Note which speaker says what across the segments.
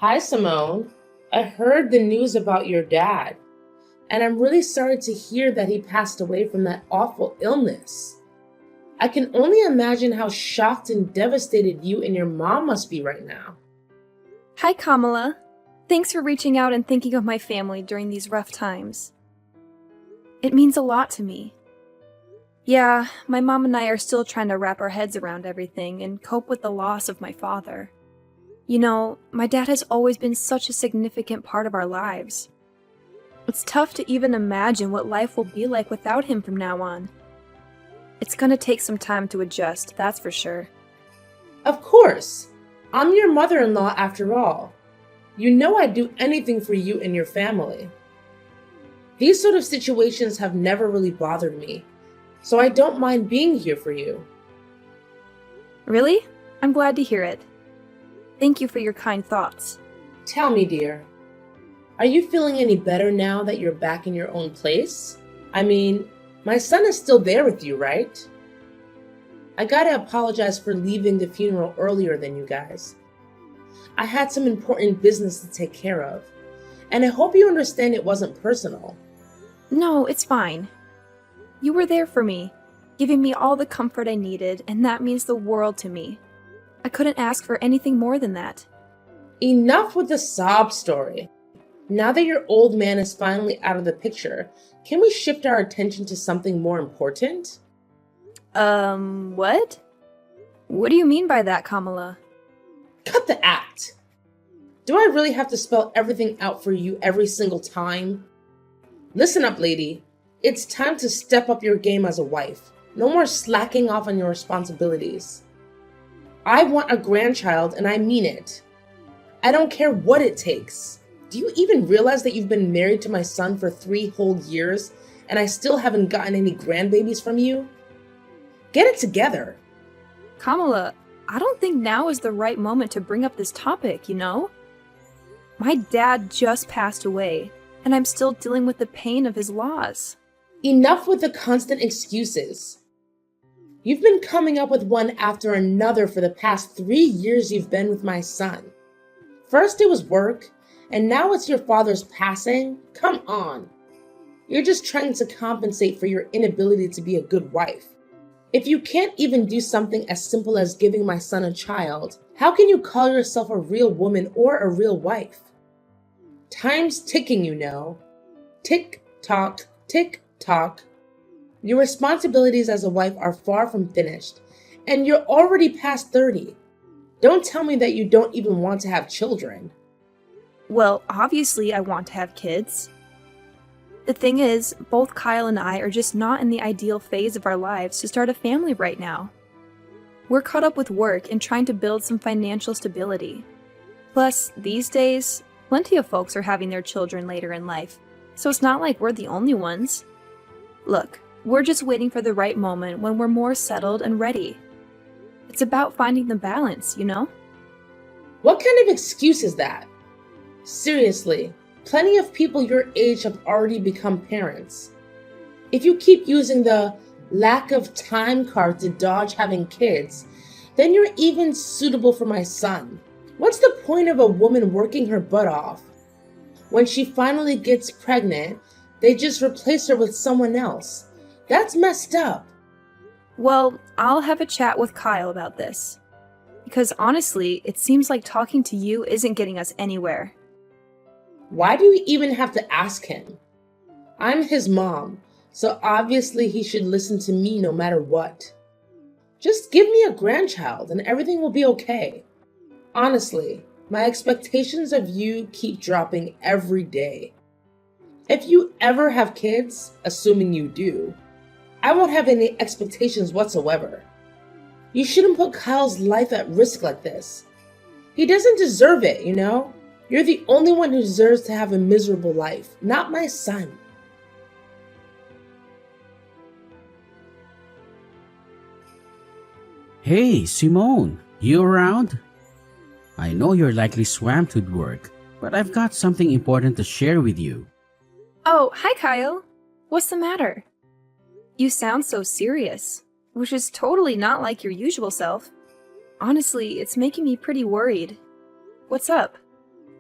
Speaker 1: Hi, Simone. I heard the news about your dad, and I'm really sorry to hear that he passed away from that awful illness. I can only imagine how shocked and devastated you and your mom must be right now.
Speaker 2: Hi, Kamala. Thanks for reaching out and thinking of my family during these rough times. It means a lot to me. Yeah, my mom and I are still trying to wrap our heads around everything and cope with the loss of my father. You know, my dad has always been such a significant part of our lives. It's tough to even imagine what life will be like without him from now on. It's gonna take some time to adjust, that's for sure.
Speaker 1: Of course. I'm your mother-in-law after all. You know I'd do anything for you and your family. These sort of situations have never really bothered me, so I don't mind being here for you.
Speaker 2: Really? I'm glad to hear it. Thank you for your kind thoughts.
Speaker 1: Tell me, dear, are you feeling any better now that you're back in your own place? I mean, my son is still there with you, right? I gotta apologize for leaving the funeral earlier than you guys. I had some important business to take care of, and I hope you understand it wasn't personal.
Speaker 2: No, it's fine. You were there for me, giving me all the comfort I needed, and that means the world to me. I couldn't ask for anything more than that.
Speaker 1: Enough with the sob story. Now that your old man is finally out of the picture, can we shift our attention to something more important?
Speaker 2: What? What do you mean by that, Kamala?
Speaker 1: Cut the act! Do I really have to spell everything out for you every single time? Listen up, lady. It's time to step up your game as a wife. No more slacking off on your responsibilities. I want a grandchild, and I mean it. I don't care what it takes. Do you even realize that you've been married to my son for 3 whole years, and I still haven't gotten any grandbabies from you? Get it together.
Speaker 2: Kamala, I don't think now is the right moment to bring up this topic, you know? My dad just passed away, and I'm still dealing with the pain of his loss.
Speaker 1: Enough with the constant excuses. You've been coming up with one after another for the past 3 years you've been with my son. First it was work, and now it's your father's passing? Come on. You're just trying to compensate for your inability to be a good wife. If you can't even do something as simple as giving my son a child, how can you call yourself a real woman or a real wife? Time's ticking, you know. Tick tock, tick tock. Your responsibilities as a wife are far from finished, and you're already past 30. Don't tell me that you don't even want to have children.
Speaker 2: Well, obviously I want to have kids. The thing is, both Kyle and I are just not in the ideal phase of our lives to start a family right now. We're caught up with work and trying to build some financial stability. Plus, these days, plenty of folks are having their children later in life, so it's not like we're the only ones. Look, we're just waiting for the right moment when we're more settled and ready. It's about finding the balance, you know?
Speaker 1: What kind of excuse is that? Seriously, plenty of people your age have already become parents. If you keep using the lack of time card to dodge having kids, then you're even suitable for my son. What's the point of a woman working her butt off? When she finally gets pregnant, they just replace her with someone else. That's messed up.
Speaker 2: Well, I'll have a chat with Kyle about this. Because honestly, it seems like talking to you isn't getting us anywhere.
Speaker 1: Why do you even have to ask him? I'm his mom, so obviously he should listen to me no matter what. Just give me a grandchild and everything will be okay. Honestly, my expectations of you keep dropping every day. If you ever have kids, assuming you do, I won't have any expectations whatsoever. You shouldn't put Kyle's life at risk like this. He doesn't deserve it, you know? You're the only one who deserves to have a miserable life, not my son.
Speaker 3: Hey, Simone, you around? I know you're likely swamped with work, but I've got something important to share with you.
Speaker 2: Oh, hi Kyle. What's the matter? You sound so serious, which is totally not like your usual self. Honestly, it's making me pretty worried. What's up?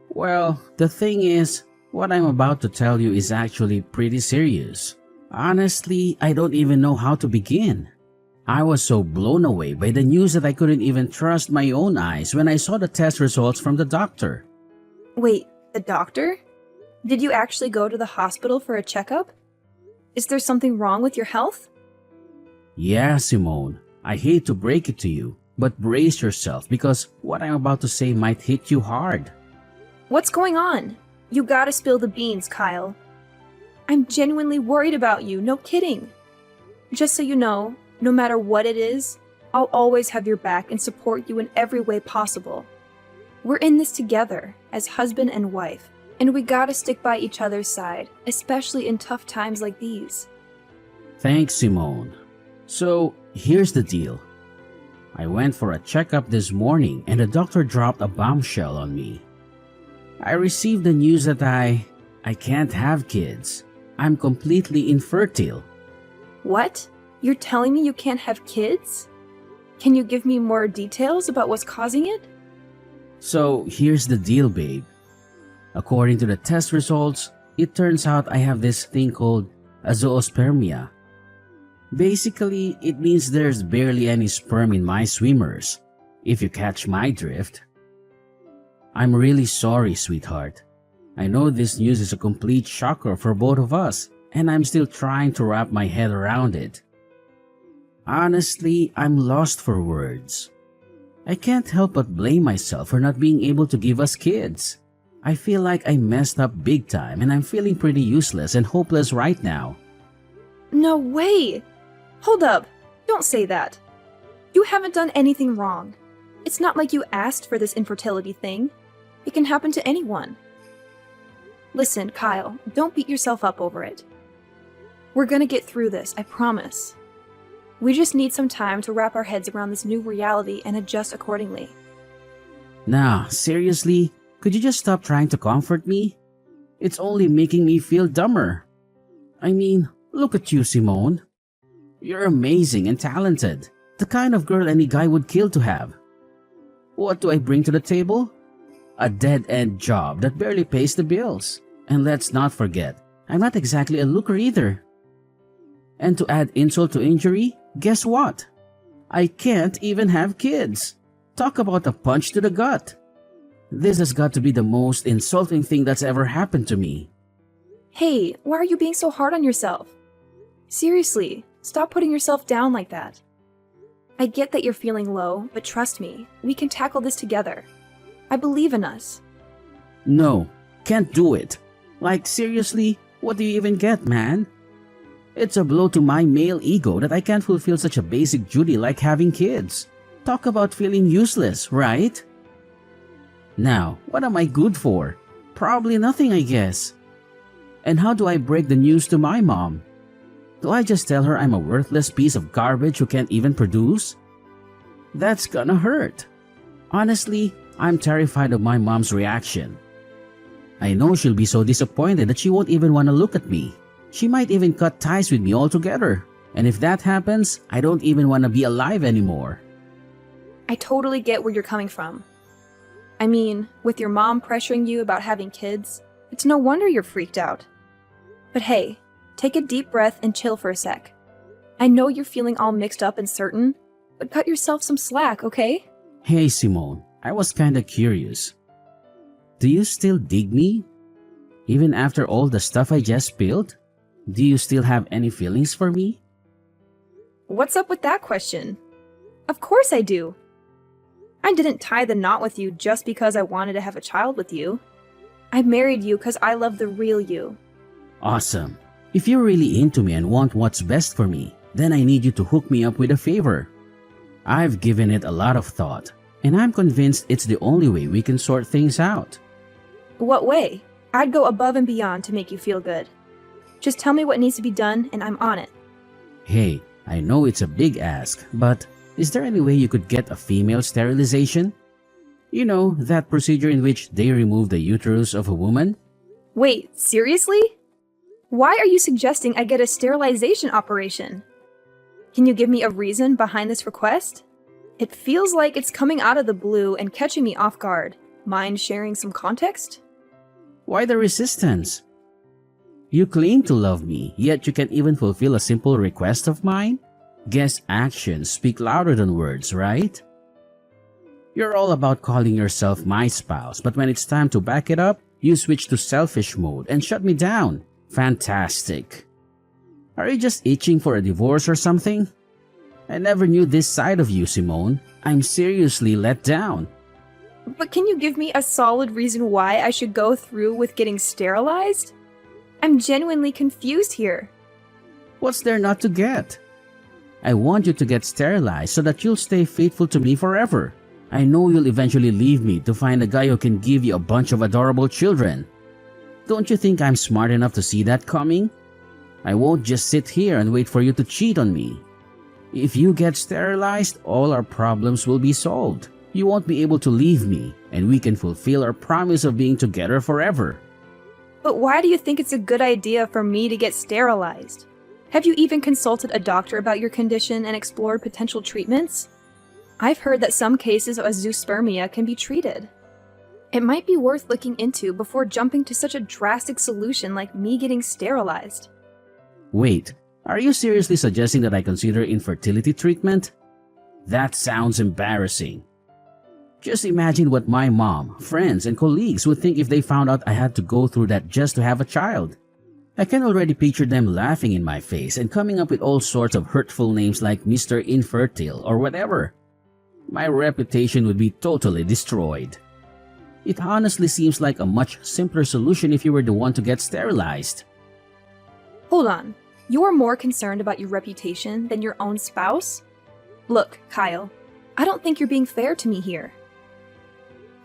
Speaker 3: Well, the thing is, what I'm about to tell you is actually pretty serious. Honestly, I don't even know how to begin. I was so blown away by the news that I couldn't even trust my own eyes when I saw the test results from the doctor.
Speaker 2: Wait, the doctor? Did you actually go to the hospital for a checkup? Is there something wrong with your health?
Speaker 3: Yeah, Simone, I hate to break it to you, but brace yourself because what I'm about to say might hit you hard.
Speaker 2: What's going on? You gotta spill the beans, Kyle. I'm genuinely worried about you, no kidding. Just so you know, no matter what it is, I'll always have your back and support you in every way possible. We're in this together, as husband and wife, and we gotta stick by each other's side, especially in tough times like these.
Speaker 3: Thanks, Simone. So, here's the deal. I went for a checkup this morning and the doctor dropped a bombshell on me. I received the news that I can't have kids. I'm completely infertile.
Speaker 2: What? You're telling me you can't have kids? Can you give me more details about what's causing it?
Speaker 3: So, here's the deal, babe. According to the test results, it turns out I have this thing called a zoospermia. Basically, it means there's barely any sperm in my swimmers, if you catch my drift. I'm really sorry, sweetheart. I know this news is a complete shocker for both of us, and I'm still trying to wrap my head around it. Honestly, I'm lost for words. I can't help but blame myself for not being able to give us kids. I feel like I messed up big time and I'm feeling pretty useless and hopeless right now.
Speaker 2: No way! Hold up, don't say that. You haven't done anything wrong. It's not like you asked for this infertility thing. It can happen to anyone. Listen, Kyle, don't beat yourself up over it. We're gonna get through this, I promise. We just need some time to wrap our heads around this new reality and adjust accordingly.
Speaker 3: Nah, seriously, could you just stop trying to comfort me? It's only making me feel dumber. I mean, look at you, Simone. You're amazing and talented, the kind of girl any guy would kill to have. What do I bring to the table? A dead-end job that barely pays the bills. And let's not forget, I'm not exactly a looker either. And to add insult to injury, guess what? I can't even have kids. Talk about a punch to the gut. This has got to be the most insulting thing that's ever happened to me.
Speaker 2: Hey, why are you being so hard on yourself? Seriously, stop putting yourself down like that. I get that you're feeling low, but trust me, we can tackle this together. I believe in us.
Speaker 3: No, can't do it. Like, seriously, what do you even get, man? It's a blow to my male ego that I can't fulfill such a basic duty like having kids. Talk about feeling useless, right? Now, what am I good for? Probably nothing, I guess. And how do I break the news to my mom? Do I just tell her I'm a worthless piece of garbage who can't even produce? That's gonna hurt. Honestly, I'm terrified of my mom's reaction. I know she'll be so disappointed that she won't even want to look at me. She might even cut ties with me altogether. And if that happens, I don't even want to be alive anymore.
Speaker 2: I totally get where you're coming from. I mean, with your mom pressuring you about having kids, it's no wonder you're freaked out. But hey, take a deep breath and chill for a sec. I know you're feeling all mixed up and certain, but cut yourself some slack, okay?
Speaker 3: Hey Simone, I was kinda curious. Do you still dig me? Even after all the stuff I just spilled? Do you still have any feelings for me?
Speaker 2: What's up with that question? Of course I do. I didn't tie the knot with you just because I wanted to have a child with you. I married you because I love the real you.
Speaker 3: Awesome. If you're really into me and want what's best for me, then I need you to hook me up with a favor. I've given it a lot of thought, and I'm convinced it's the only way we can sort things out.
Speaker 2: What way? I'd go above and beyond to make you feel good. Just tell me what needs to be done and I'm on it.
Speaker 3: Hey, I know it's a big ask, but is there any way you could get a female sterilization? You know, that procedure in which they remove the uterus of a woman?
Speaker 2: Wait, seriously? Why are you suggesting I get a sterilization operation? Can you give me a reason behind this request? It feels like it's coming out of the blue and catching me off guard. Mind sharing some context?
Speaker 3: Why the resistance? You claim to love me, yet you can't even fulfill a simple request of mine? Guess actions speak louder than words, right? You're all about calling yourself my spouse, but when it's time to back it up, you switch to selfish mode and shut me down. Fantastic. Are you just itching for a divorce or something? I never knew this side of you, Simone. I'm seriously let down.
Speaker 2: But can you give me a solid reason why I should go through with getting sterilized? I'm genuinely confused here.
Speaker 3: What's there not to get? I want you to get sterilized so that you'll stay faithful to me forever. I know you'll eventually leave me to find a guy who can give you a bunch of adorable children. Don't you think I'm smart enough to see that coming? I won't just sit here and wait for you to cheat on me. If you get sterilized, all our problems will be solved. You won't be able to leave me, and we can fulfill our promise of being together forever.
Speaker 2: But why do you think it's a good idea for me to get sterilized? Have you even consulted a doctor about your condition and explored potential treatments? I've heard that some cases of azoospermia can be treated. It might be worth looking into before jumping to such a drastic solution like me getting sterilized.
Speaker 3: Wait, are you seriously suggesting that I consider infertility treatment? That sounds embarrassing. Just imagine what my mom, friends, and colleagues would think if they found out I had to go through that just to have a child. I can already picture them laughing in my face and coming up with all sorts of hurtful names like Mr. Infertile or whatever. My reputation would be totally destroyed. It honestly seems like a much simpler solution if you were the one to get sterilized.
Speaker 2: Hold on. You're more concerned about your reputation than your own spouse? Look, Kyle, I don't think you're being fair to me here.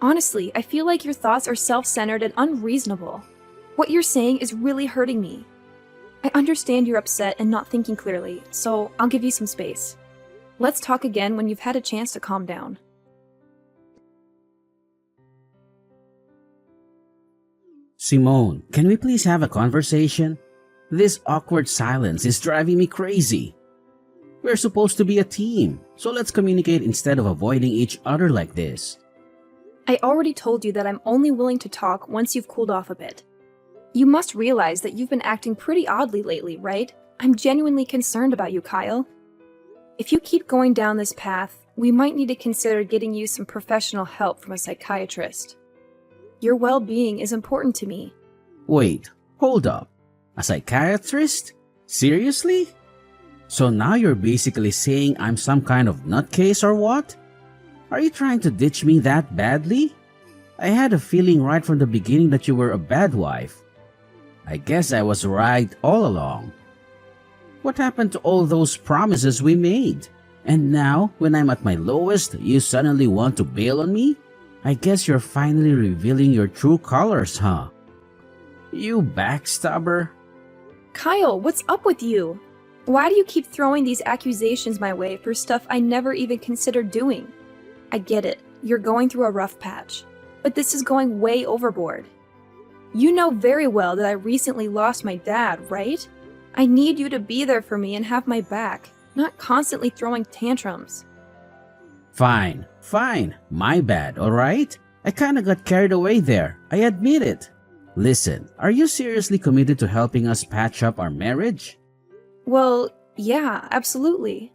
Speaker 2: Honestly, I feel like your thoughts are self-centered and unreasonable. What you're saying is really hurting me. I understand you're upset and not thinking clearly, so I'll give you some space. Let's talk again when you've had a chance to calm down.
Speaker 3: Simone, can we please have a conversation? This awkward silence is driving me crazy. We're supposed to be a team, so let's communicate instead of avoiding each other like this.
Speaker 2: I already told you that I'm only willing to talk once you've cooled off a bit. You must realize that you've been acting pretty oddly lately, right? I'm genuinely concerned about you, Kyle. If you keep going down this path, we might need to consider getting you some professional help from a psychiatrist. Your well-being is important to me.
Speaker 3: Wait, hold up. A psychiatrist? Seriously? So now you're basically saying I'm some kind of nutcase or what? Are you trying to ditch me that badly? I had a feeling right from the beginning that you were a bad wife. I guess I was right all along. What happened to all those promises we made? And now, when I'm at my lowest, you suddenly want to bail on me? I guess you're finally revealing your true colors, huh? You backstabber.
Speaker 2: Kyle, what's up with you? Why do you keep throwing these accusations my way for stuff I never even considered doing? I get it, you're going through a rough patch, but this is going way overboard. You know very well that I recently lost my dad, right? I need you to be there for me and have my back, not constantly throwing tantrums.
Speaker 3: Fine, my bad, alright? I kinda got carried away there, I admit it. Listen, are you seriously committed to helping us patch up our marriage?
Speaker 2: Well, yeah, absolutely.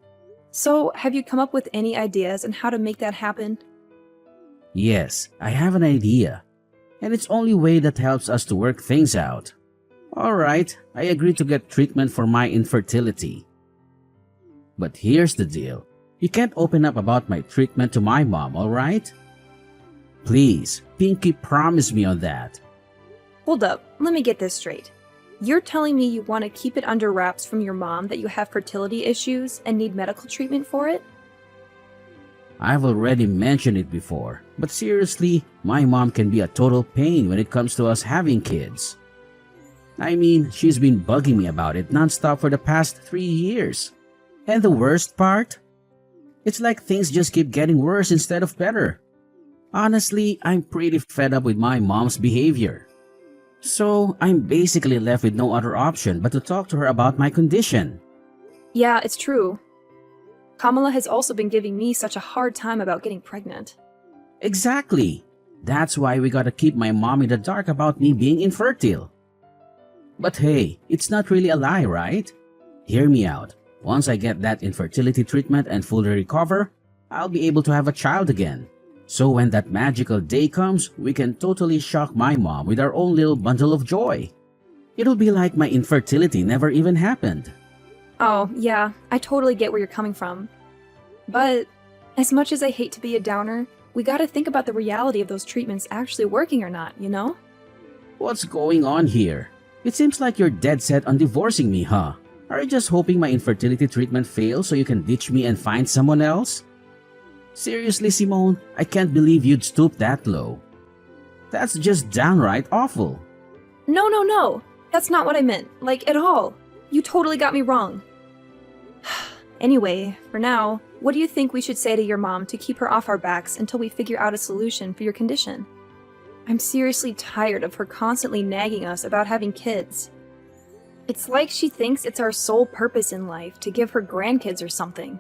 Speaker 2: So, have you come up with any ideas on how to make that happen?
Speaker 3: Yes, I have an idea. And it's only way that helps us to work things out. Alright, I agree to get treatment for my infertility. But here's the deal. You can't open up about my treatment to my mom, alright? Please, Pinky, promise me on that.
Speaker 2: Hold up, let me get this straight. You're telling me you want to keep it under wraps from your mom that you have fertility issues and need medical treatment for it?
Speaker 3: I've already mentioned it before, but seriously, my mom can be a total pain when it comes to us having kids. I mean, she's been bugging me about it nonstop for the past 3 years. And the worst part? It's like things just keep getting worse instead of better. Honestly, I'm pretty fed up with my mom's behavior. So, I'm basically left with no other option but to talk to her about my condition.
Speaker 2: Yeah, it's true. Kamala has also been giving me such a hard time about getting pregnant.
Speaker 3: Exactly. That's why we gotta keep my mom in the dark about me being infertile. But hey, it's not really a lie, right? Hear me out. Once I get that infertility treatment and fully recover, I'll be able to have a child again. So when that magical day comes, we can totally shock my mom with our own little bundle of joy. It'll be like my infertility never even happened.
Speaker 2: Oh, yeah, I totally get where you're coming from. But as much as I hate to be a downer, we gotta think about the reality of those treatments actually working or not, you know?
Speaker 3: What's going on here? It seems like you're dead set on divorcing me, huh? Are you just hoping my infertility treatment fails so you can ditch me and find someone else? Seriously, Simone, I can't believe you'd stoop that low. That's just downright awful.
Speaker 2: No. That's not what I meant, like, at all. You totally got me wrong. Anyway, for now, what do you think we should say to your mom to keep her off our backs until we figure out a solution for your condition? I'm seriously tired of her constantly nagging us about having kids. It's like she thinks it's our sole purpose in life to give her grandkids or something.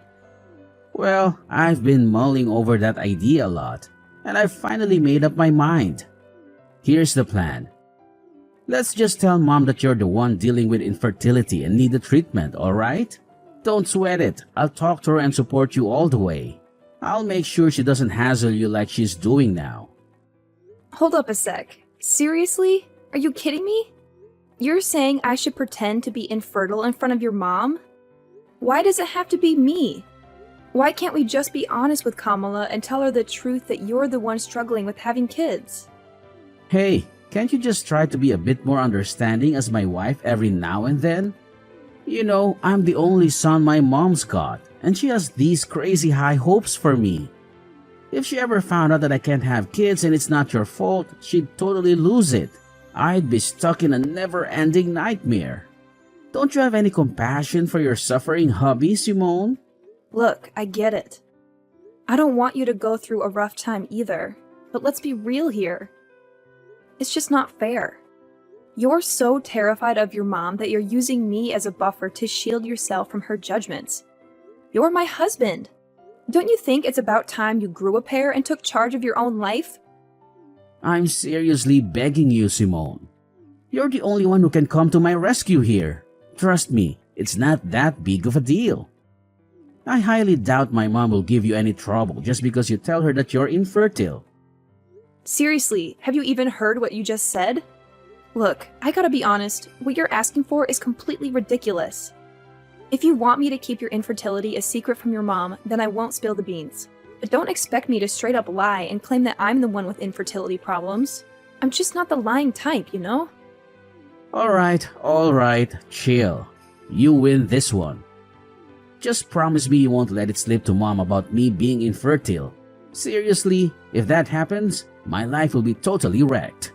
Speaker 3: Well, I've been mulling over that idea a lot, and I've finally made up my mind. Here's the plan. Let's just tell Mom that you're the one dealing with infertility and need the treatment, alright? Don't sweat it. I'll talk to her and support you all the way. I'll make sure she doesn't hassle you like she's doing now.
Speaker 2: Hold up a sec. Seriously? Are you kidding me? You're saying I should pretend to be infertile in front of your mom? Why does it have to be me? Why can't we just be honest with Kamala and tell her the truth that you're the one struggling with having kids?
Speaker 3: Hey, can't you just try to be a bit more understanding as my wife every now and then? You know, I'm the only son my mom's got, and she has these crazy high hopes for me. If she ever found out that I can't have kids and it's not your fault, she'd totally lose it. I'd be stuck in a never-ending nightmare. Don't you have any compassion for your suffering hubby, Simone?
Speaker 2: Look, I get it. I don't want you to go through a rough time either, but let's be real here. It's just not fair. You're so terrified of your mom that you're using me as a buffer to shield yourself from her judgments. You're my husband. Don't you think it's about time you grew a pair and took charge of your own life?
Speaker 3: I'm seriously begging you, Simone. You're the only one who can come to my rescue here. Trust me, it's not that big of a deal. I highly doubt my mom will give you any trouble just because you tell her that you're infertile.
Speaker 2: Seriously, have you even heard what you just said? Look, I gotta be honest, what you're asking for is completely ridiculous. If you want me to keep your infertility a secret from your mom, then I won't spill the beans. But don't expect me to straight up lie and claim that I'm the one with infertility problems. I'm just not the lying type, you know?
Speaker 3: Alright, chill. You win this one. Just promise me you won't let it slip to Mom about me being infertile. Seriously, if that happens, my life will be totally wrecked.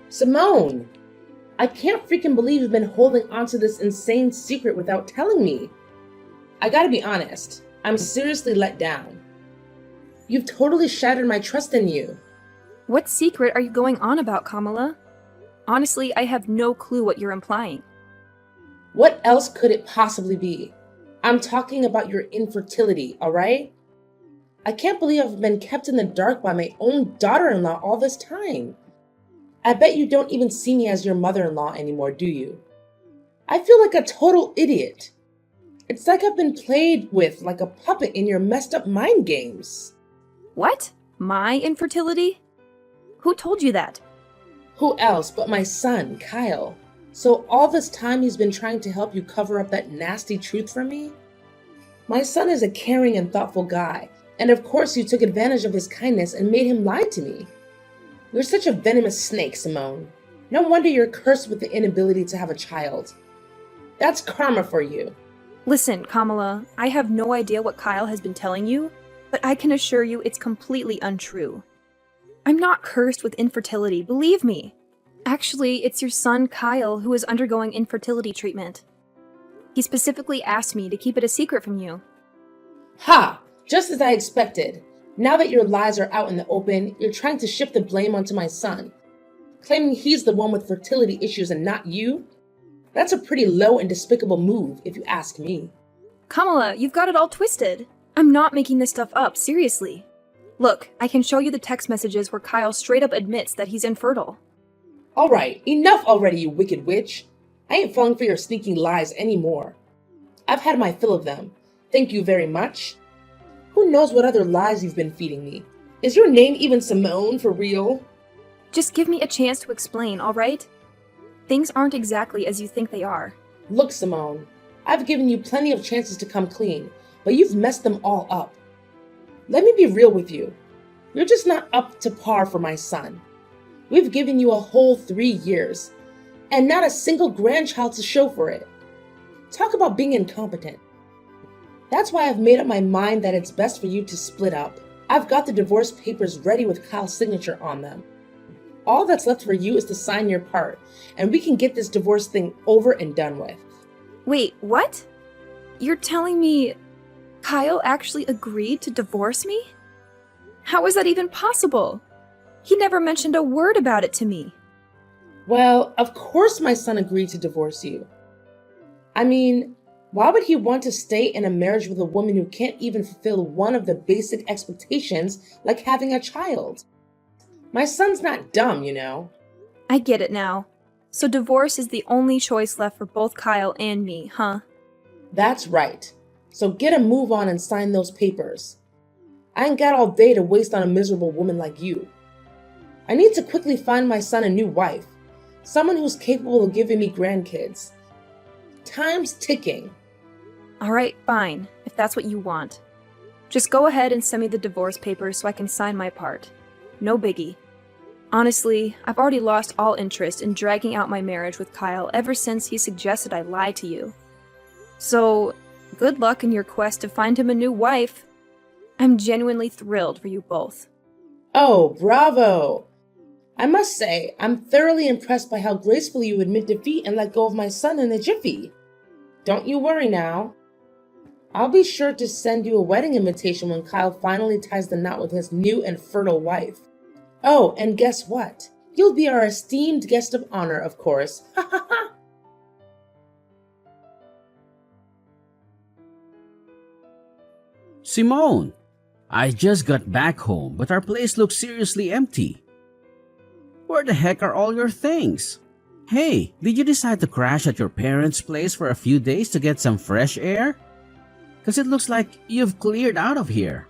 Speaker 1: Simone! I can't freaking believe you've been holding onto this insane secret without telling me. I gotta be honest, I'm seriously let down. You've totally shattered my trust in you.
Speaker 2: What secret are you going on about, Kamala? Honestly, I have no clue what you're implying.
Speaker 1: What else could it possibly be? I'm talking about your infertility, alright? I can't believe I've been kept in the dark by my own daughter-in-law all this time. I bet you don't even see me as your mother-in-law anymore, do you? I feel like a total idiot. It's like I've been played with like a puppet in your messed up mind games.
Speaker 2: What? My infertility? Who told you that?
Speaker 1: Who else but my son, Kyle? So all this time he's been trying to help you cover up that nasty truth from me? My son is a caring and thoughtful guy, and of course you took advantage of his kindness and made him lie to me. You're such a venomous snake, Simone. No wonder you're cursed with the inability to have a child. That's karma for you.
Speaker 2: Listen, Kamala, I have no idea what Kyle has been telling you, but I can assure you it's completely untrue. I'm not cursed with infertility, believe me. Actually, it's your son, Kyle, who is undergoing infertility treatment. He specifically asked me to keep it a secret from you.
Speaker 1: Ha! Just as I expected. Now that your lies are out in the open, you're trying to shift the blame onto my son, claiming he's the one with fertility issues and not you? That's a pretty low and despicable move, if you ask me.
Speaker 2: Kamala, you've got it all twisted. I'm not making this stuff up, seriously. Look, I can show you the text messages where Kyle straight up admits that he's infertile.
Speaker 1: Alright, enough already, you wicked witch. I ain't falling for your sneaking lies anymore. I've had my fill of them. Thank you very much. Who knows what other lies you've been feeding me? Is your name even Simone for real?
Speaker 2: Just give me a chance to explain, alright? Things aren't exactly as you think they are.
Speaker 1: Look, Simone, I've given you plenty of chances to come clean, but you've messed them all up. Let me be real with you. You're just not up to par for my son. We've given you a whole 3 years, and not a single grandchild to show for it. Talk about being incompetent. That's why I've made up my mind that it's best for you to split up. I've got the divorce papers ready with Kyle's signature on them. All that's left for you is to sign your part, and we can get this divorce thing over and done with.
Speaker 2: Wait, what? You're telling me Kyle actually agreed to divorce me? How is that even possible? He never mentioned a word about it to me.
Speaker 1: Well, of course my son agreed to divorce you. I mean, why would he want to stay in a marriage with a woman who can't even fulfill one of the basic expectations like having a child? My son's not dumb, you know.
Speaker 2: I get it now. So divorce is the only choice left for both Kyle and me, huh?
Speaker 1: That's right. So get a move on and sign those papers. I ain't got all day to waste on a miserable woman like you. I need to quickly find my son a new wife, someone who's capable of giving me grandkids. Time's ticking.
Speaker 2: Alright, fine, if that's what you want. Just go ahead and send me the divorce papers so I can sign my part. No biggie. Honestly, I've already lost all interest in dragging out my marriage with Kyle ever since he suggested I lie to you. So, good luck in your quest to find him a new wife. I'm genuinely thrilled for you both.
Speaker 1: Oh, bravo! I must say, I'm thoroughly impressed by how gracefully you admit defeat and let go of my son in a jiffy. Don't you worry now. I'll be sure to send you a wedding invitation when Kyle finally ties the knot with his new and fertile wife. Oh, and guess what? You'll be our esteemed guest of honor, of course. Ha ha ha!
Speaker 3: Simone, I just got back home, but our place looks seriously empty. Where the heck are all your things? Hey, did you decide to crash at your parents' place for a few days to get some fresh air? Because it looks like you've cleared out of here.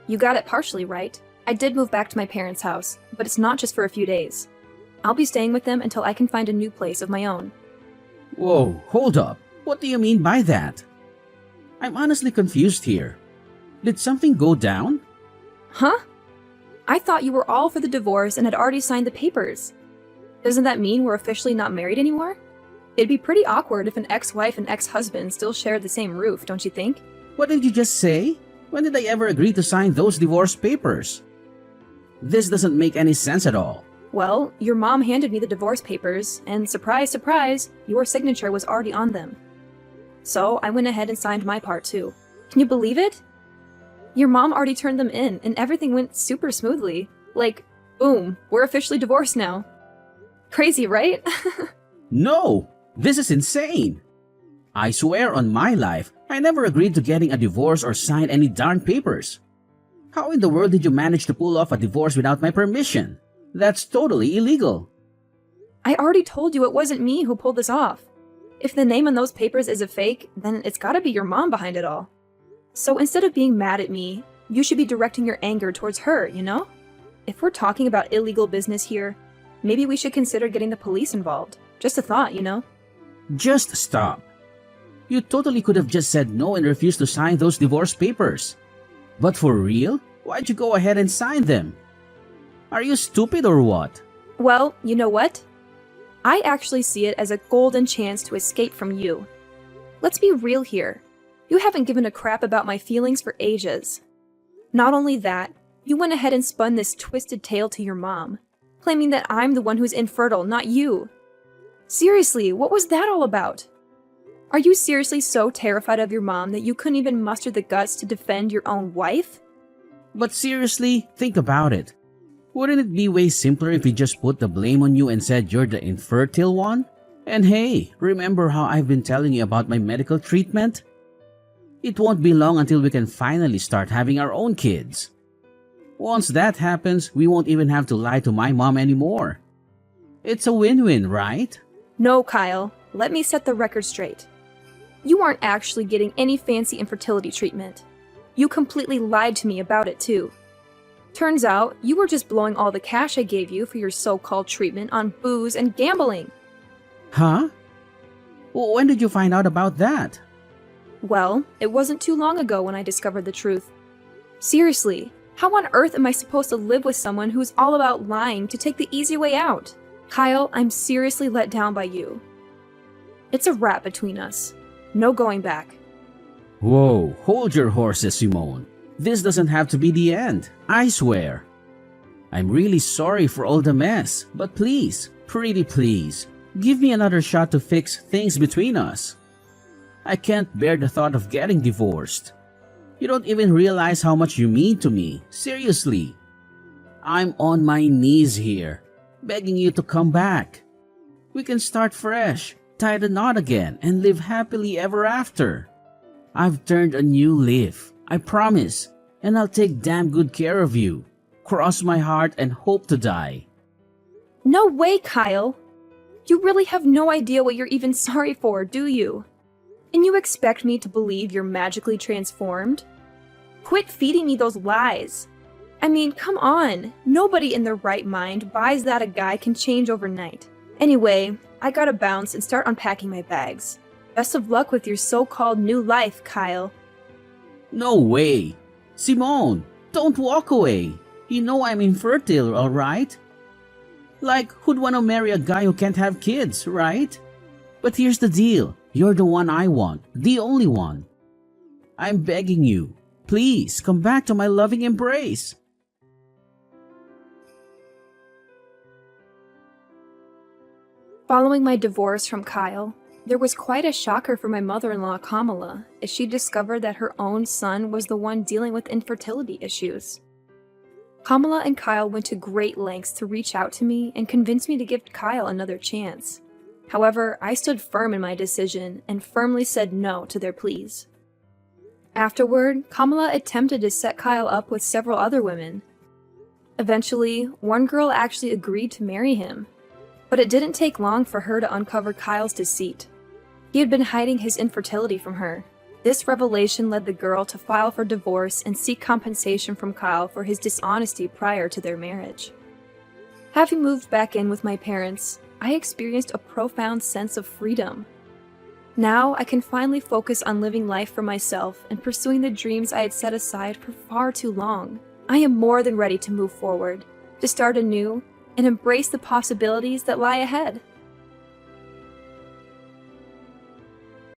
Speaker 2: You got it partially right. I did move back to my parents' house, but it's not just for a few days. I'll be staying with them until I can find a new place of my own.
Speaker 3: Whoa, hold up. What do you mean by that? I'm honestly confused here. Did something go down?
Speaker 2: Huh? I thought you were all for the divorce and had already signed the papers. Doesn't that mean we're officially not married anymore? It'd be pretty awkward if an ex-wife and ex-husband still shared the same roof, don't you think?
Speaker 3: What did you just say? When did I ever agree to sign those divorce papers? This doesn't make any sense at all.
Speaker 2: Well, your mom handed me the divorce papers, and surprise, surprise, your signature was already on them. So I went ahead and signed my part too. Can you believe it? Your mom already turned them in, and everything went super smoothly. Like, boom, we're officially divorced now. Crazy, right?
Speaker 3: No! This is insane! I swear on my life, I never agreed to getting a divorce or sign any darn papers. How in the world did you manage to pull off a divorce without my permission? That's totally illegal.
Speaker 2: I already told you it wasn't me who pulled this off. If the name on those papers is a fake, then it's gotta be your mom behind it all. So instead of being mad at me, you should be directing your anger towards her, you know? If we're talking about illegal business here, maybe we should consider getting the police involved. Just a thought, you know?
Speaker 3: Just stop. You totally could have just said no and refused to sign those divorce papers. But for real? Why'd you go ahead and sign them? Are you stupid or what?
Speaker 2: Well, you know what? I actually see it as a golden chance to escape from you. Let's be real here. You haven't given a crap about my feelings for ages. Not only that, you went ahead and spun this twisted tale to your mom, claiming that I'm the one who's infertile, not you. Seriously, what was that all about? Are you seriously so terrified of your mom that you couldn't even muster the guts to defend your own wife?
Speaker 3: But seriously, think about it. Wouldn't it be way simpler if we just put the blame on you and said you're the infertile one? And hey, remember how I've been telling you about my medical treatment? It won't be long until we can finally start having our own kids. Once that happens, we won't even have to lie to my mom anymore. It's a win-win, right?
Speaker 2: No, Kyle. Let me set the record straight. You aren't actually getting any fancy infertility treatment. You completely lied to me about it, too. Turns out, you were just blowing all the cash I gave you for your so-called treatment on booze and gambling.
Speaker 3: Huh? When did you find out about that?
Speaker 2: Well, it wasn't too long ago when I discovered the truth. Seriously, how on earth am I supposed to live with someone who's all about lying to take the easy way out? Kyle, I'm seriously let down by you. It's a wrap between us. No going back.
Speaker 3: Whoa, hold your horses, Simone. This doesn't have to be the end, I swear. I'm really sorry for all the mess, but please, pretty please, give me another shot to fix things between us. I can't bear the thought of getting divorced. You don't even realize how much you mean to me, seriously. I'm on my knees here, begging you to come back. We can start fresh, tie the knot again, and live happily ever after. I've turned a new leaf, I promise, and I'll take damn good care of you. Cross my heart and hope to die.
Speaker 2: No way, Kyle! You really have no idea what you're even sorry for, do you? And you expect me to believe you're magically transformed? Quit feeding me those lies. I mean, come on. Nobody in their right mind buys that a guy can change overnight. Anyway, I gotta bounce and start unpacking my bags. Best of luck with your so-called new life, Kyle.
Speaker 3: No way. Simone, don't walk away. You know I'm infertile, alright? Like, who'd want to marry a guy who can't have kids, right? But here's the deal. You're the one I want, the only one. I'm begging you, please come back to my loving embrace.
Speaker 2: Following my divorce from Kyle, there was quite a shocker for my mother-in-law, Kamala, as she discovered that her own son was the one dealing with infertility issues. Kamala and Kyle went to great lengths to reach out to me and convince me to give Kyle another chance. However, I stood firm in my decision and firmly said no to their pleas. Afterward, Kamala attempted to set Kyle up with several other women. Eventually, one girl actually agreed to marry him, but it didn't take long for her to uncover Kyle's deceit. He had been hiding his infertility from her. This revelation led the girl to file for divorce and seek compensation from Kyle for his dishonesty prior to their marriage. Having moved back in with my parents, I experienced a profound sense of freedom. Now I can finally focus on living life for myself and pursuing the dreams I had set aside for far too long. I am more than ready to move forward, to start anew, and embrace the possibilities that lie ahead.